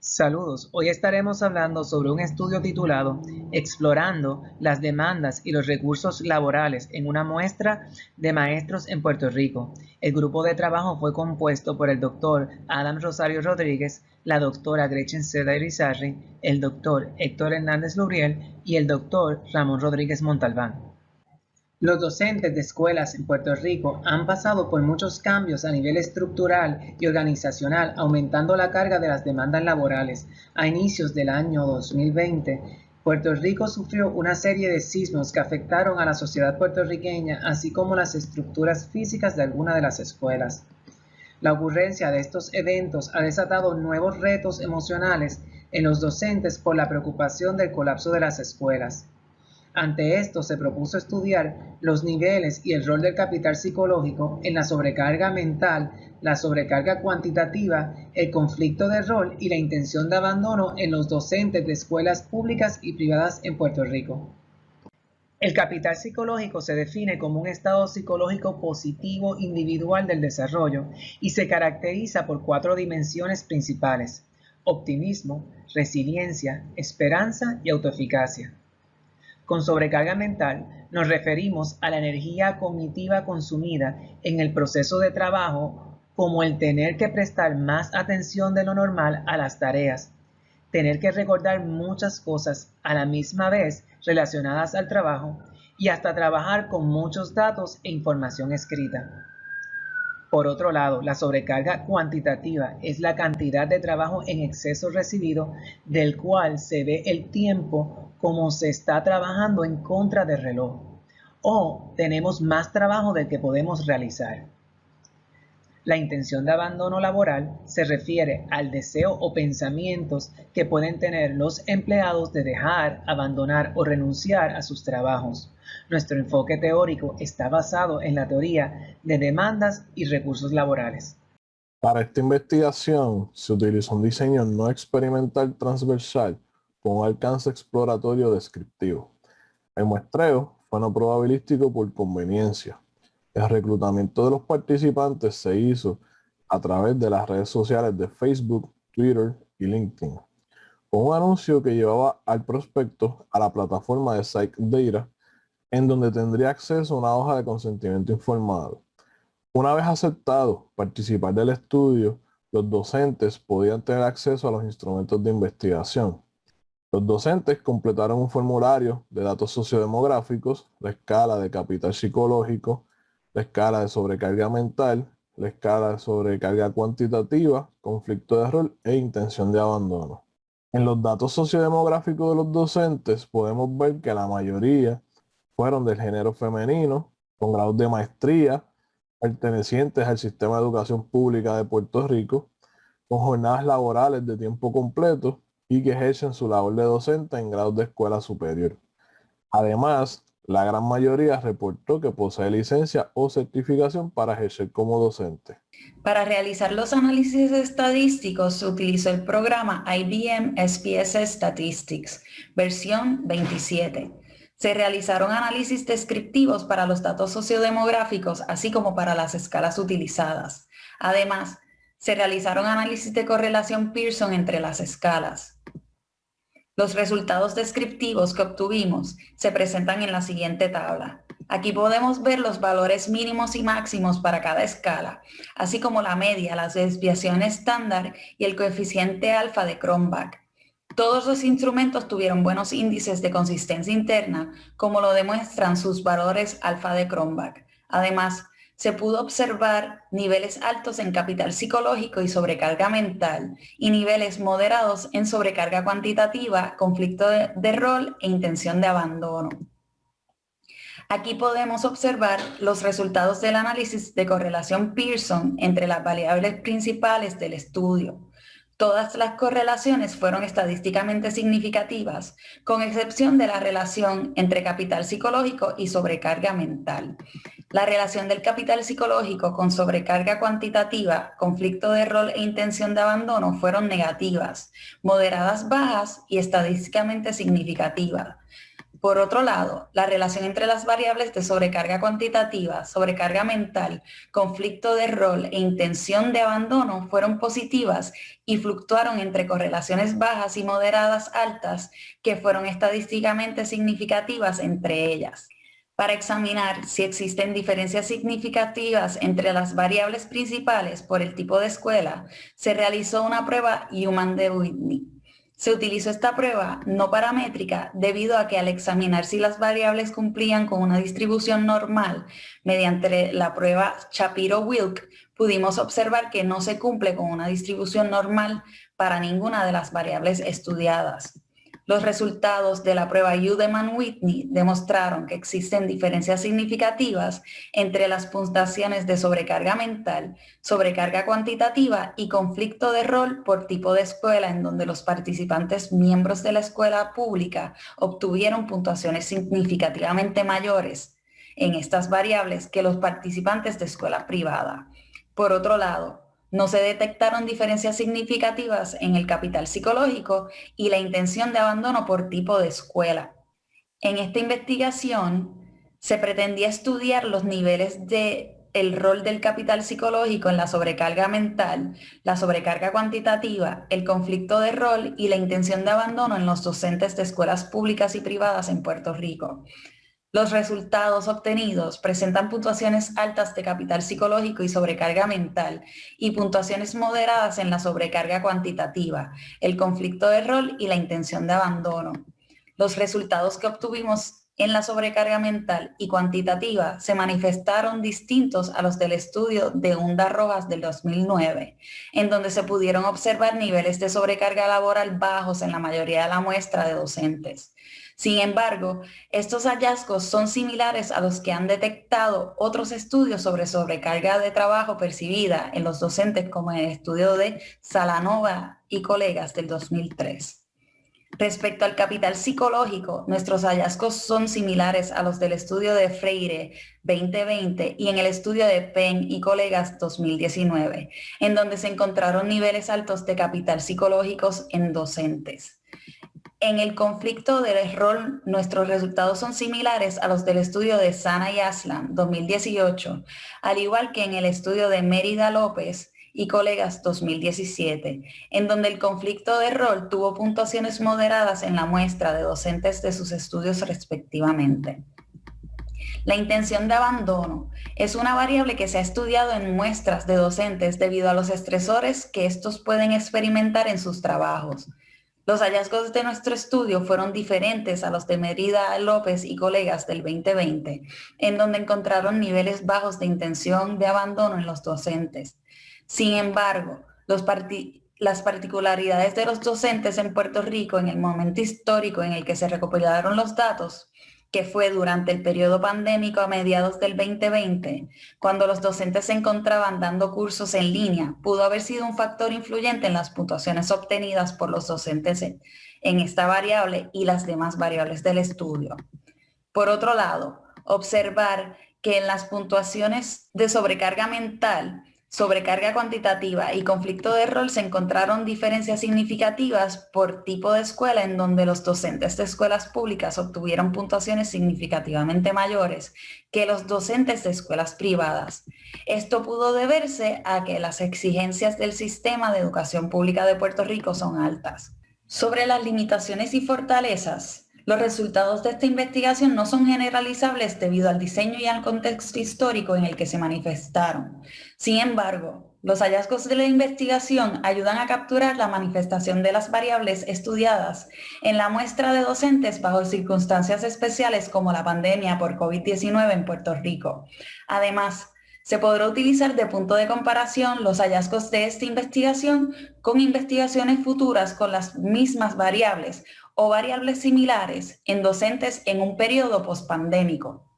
Saludos, hoy estaremos hablando sobre un estudio titulado Explorando las demandas y los recursos laborales en una muestra de maestros en Puerto Rico. El grupo de trabajo fue compuesto por el doctor Adam Rosario Rodríguez, la doctora Gretchen Seda Irizarry, el doctor Héctor Hernández Lubriel y el doctor Ramón Rodríguez Montalbán. Los docentes de escuelas en Puerto Rico han pasado por muchos cambios a nivel estructural y organizacional, aumentando la carga de las demandas laborales. A inicios del año 2020, Puerto Rico sufrió una serie de sismos que afectaron a la sociedad puertorriqueña, así como las estructuras físicas de algunas de las escuelas. La ocurrencia de estos eventos ha desatado nuevos retos emocionales en los docentes por la preocupación del colapso de las escuelas. Ante esto, se propuso estudiar los niveles y el rol del capital psicológico en la sobrecarga mental, la sobrecarga cuantitativa, el conflicto de rol y la intención de abandono en los docentes de escuelas públicas y privadas en Puerto Rico. El capital psicológico se define como un estado psicológico positivo individual del desarrollo y se caracteriza por 4 dimensiones principales: optimismo, resiliencia, esperanza y autoeficacia. Con sobrecarga mental nos referimos a la energía cognitiva consumida en el proceso de trabajo, como el tener que prestar más atención de lo normal a las tareas, tener que recordar muchas cosas a la misma vez relacionadas al trabajo y hasta trabajar con muchos datos e información escrita. Por otro lado, la sobrecarga cuantitativa es la cantidad de trabajo en exceso recibido, del cual se ve el tiempo como se está trabajando en contra del reloj, o tenemos más trabajo del que podemos realizar. La intención de abandono laboral se refiere al deseo o pensamientos que pueden tener los empleados de dejar, abandonar o renunciar a sus trabajos. Nuestro enfoque teórico está basado en la teoría de demandas y recursos laborales. Para esta investigación se utilizó un diseño no experimental transversal con un alcance exploratorio descriptivo. El muestreo fue no probabilístico por conveniencia. El reclutamiento de los participantes se hizo a través de las redes sociales de Facebook, Twitter y LinkedIn, con un anuncio que llevaba al prospecto a la plataforma de PsychData, en donde tendría acceso a una hoja de consentimiento informado. Una vez aceptado participar del estudio, los docentes podían tener acceso a los instrumentos de investigación. Los docentes completaron un formulario de datos sociodemográficos, la escala de capital psicológico, la escala de sobrecarga mental, la escala de sobrecarga cuantitativa, conflicto de rol e intención de abandono. En los datos sociodemográficos de los docentes podemos ver que la mayoría fueron del género femenino, con grados de maestría, pertenecientes al sistema de educación pública de Puerto Rico, con jornadas laborales de tiempo completo y que ejercen su labor de docente en grados de escuela superior. Además, la gran mayoría reportó que posee licencia o certificación para ejercer como docente. Para realizar los análisis estadísticos se utilizó el programa IBM SPSS Statistics, versión 27. Se realizaron análisis descriptivos para los datos sociodemográficos, así como para las escalas utilizadas. Además, se realizaron análisis de correlación Pearson entre las escalas. Los resultados descriptivos que obtuvimos se presentan en la siguiente tabla. Aquí podemos ver los valores mínimos y máximos para cada escala, así como la media, las desviaciones estándar y el coeficiente alfa de Cronbach. Todos los instrumentos tuvieron buenos índices de consistencia interna, como lo demuestran sus valores alfa de Cronbach. Además, se pudo observar niveles altos en capital psicológico y sobrecarga mental y niveles moderados en sobrecarga cuantitativa, conflicto de rol e intención de abandono. Aquí podemos observar los resultados del análisis de correlación Pearson entre las variables principales del estudio. Todas las correlaciones fueron estadísticamente significativas, con excepción de la relación entre capital psicológico y sobrecarga mental. La relación del capital psicológico con sobrecarga cuantitativa, conflicto de rol e intención de abandono fueron negativas, moderadas bajas y estadísticamente significativas. Por otro lado, la relación entre las variables de sobrecarga cuantitativa, sobrecarga mental, conflicto de rol e intención de abandono fueron positivas y fluctuaron entre correlaciones bajas y moderadas altas que fueron estadísticamente significativas entre ellas. Para examinar si existen diferencias significativas entre las variables principales por el tipo de escuela, se realizó una prueba Human de Whitney. Se utilizó esta prueba no paramétrica debido a que al examinar si las variables cumplían con una distribución normal mediante la prueba Shapiro-Wilk, pudimos observar que no se cumple con una distribución normal para ninguna de las variables estudiadas. Los resultados de la prueba Udeman-Whitney demostraron que existen diferencias significativas entre las puntuaciones de sobrecarga mental, sobrecarga cuantitativa y conflicto de rol por tipo de escuela, en donde los participantes miembros de la escuela pública obtuvieron puntuaciones significativamente mayores en estas variables que los participantes de escuela privada. Por otro lado, no se detectaron diferencias significativas en el capital psicológico y la intención de abandono por tipo de escuela. En esta investigación se pretendía estudiar los niveles del rol del capital psicológico en la sobrecarga mental, la sobrecarga cuantitativa, el conflicto de rol y la intención de abandono en los docentes de escuelas públicas y privadas en Puerto Rico. Los resultados obtenidos presentan puntuaciones altas de capital psicológico y sobrecarga mental y puntuaciones moderadas en la sobrecarga cuantitativa, el conflicto de rol y la intención de abandono. Los resultados que obtuvimos en la sobrecarga mental y cuantitativa se manifestaron distintos a los del estudio de Hunda Rojas del 2009, en donde se pudieron observar niveles de sobrecarga laboral bajos en la mayoría de la muestra de docentes. Sin embargo, estos hallazgos son similares a los que han detectado otros estudios sobre sobrecarga de trabajo percibida en los docentes, como en el estudio de Salanova y colegas del 2003. Respecto al capital psicológico, nuestros hallazgos son similares a los del estudio de Freire 2020 y en el estudio de Penn y colegas 2019, en donde se encontraron niveles altos de capital psicológicos en docentes. En el conflicto de rol, nuestros resultados son similares a los del estudio de Sana y Aslan 2018, al igual que en el estudio de Mérida López y colegas 2017, en donde el conflicto de rol tuvo puntuaciones moderadas en la muestra de docentes de sus estudios respectivamente. La intención de abandono es una variable que se ha estudiado en muestras de docentes debido a los estresores que estos pueden experimentar en sus trabajos. Los hallazgos de nuestro estudio fueron diferentes a los de Mérida López y colegas del 2020, en donde encontraron niveles bajos de intención de abandono en los docentes. Sin embargo, las particularidades de los docentes en Puerto Rico en el momento histórico en el que se recopilaron los datos, que fue durante el periodo pandémico a mediados del 2020, cuando los docentes se encontraban dando cursos en línea, pudo haber sido un factor influyente en las puntuaciones obtenidas por los docentes en esta variable y las demás variables del estudio. Por otro lado, observar que en las puntuaciones de sobrecarga mental, sobrecarga cuantitativa y conflicto de rol se encontraron diferencias significativas por tipo de escuela, en donde los docentes de escuelas públicas obtuvieron puntuaciones significativamente mayores que los docentes de escuelas privadas. Esto pudo deberse a que las exigencias del sistema de educación pública de Puerto Rico son altas. Sobre las limitaciones y fortalezas, los resultados de esta investigación no son generalizables debido al diseño y al contexto histórico en el que se manifestaron. Sin embargo, los hallazgos de la investigación ayudan a capturar la manifestación de las variables estudiadas en la muestra de docentes bajo circunstancias especiales como la pandemia por COVID-19 en Puerto Rico. Además, se podrá utilizar de punto de comparación los hallazgos de esta investigación con investigaciones futuras con las mismas variables o variables similares en docentes en un periodo pospandémico.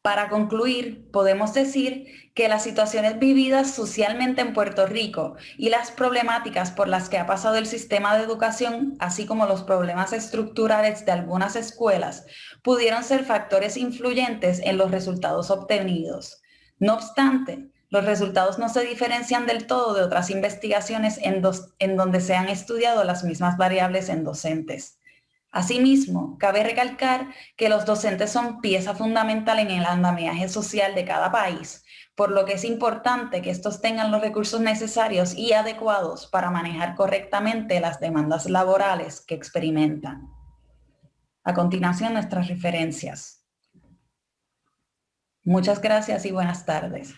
Para concluir, podemos decir que las situaciones vividas socialmente en Puerto Rico y las problemáticas por las que ha pasado el sistema de educación, así como los problemas estructurales de algunas escuelas, pudieron ser factores influyentes en los resultados obtenidos. No obstante, los resultados no se diferencian del todo de otras investigaciones en donde se han estudiado las mismas variables en docentes. Asimismo, cabe recalcar que los docentes son pieza fundamental en el andamiaje social de cada país, por lo que es importante que estos tengan los recursos necesarios y adecuados para manejar correctamente las demandas laborales que experimentan. A continuación, nuestras referencias. Muchas gracias y buenas tardes.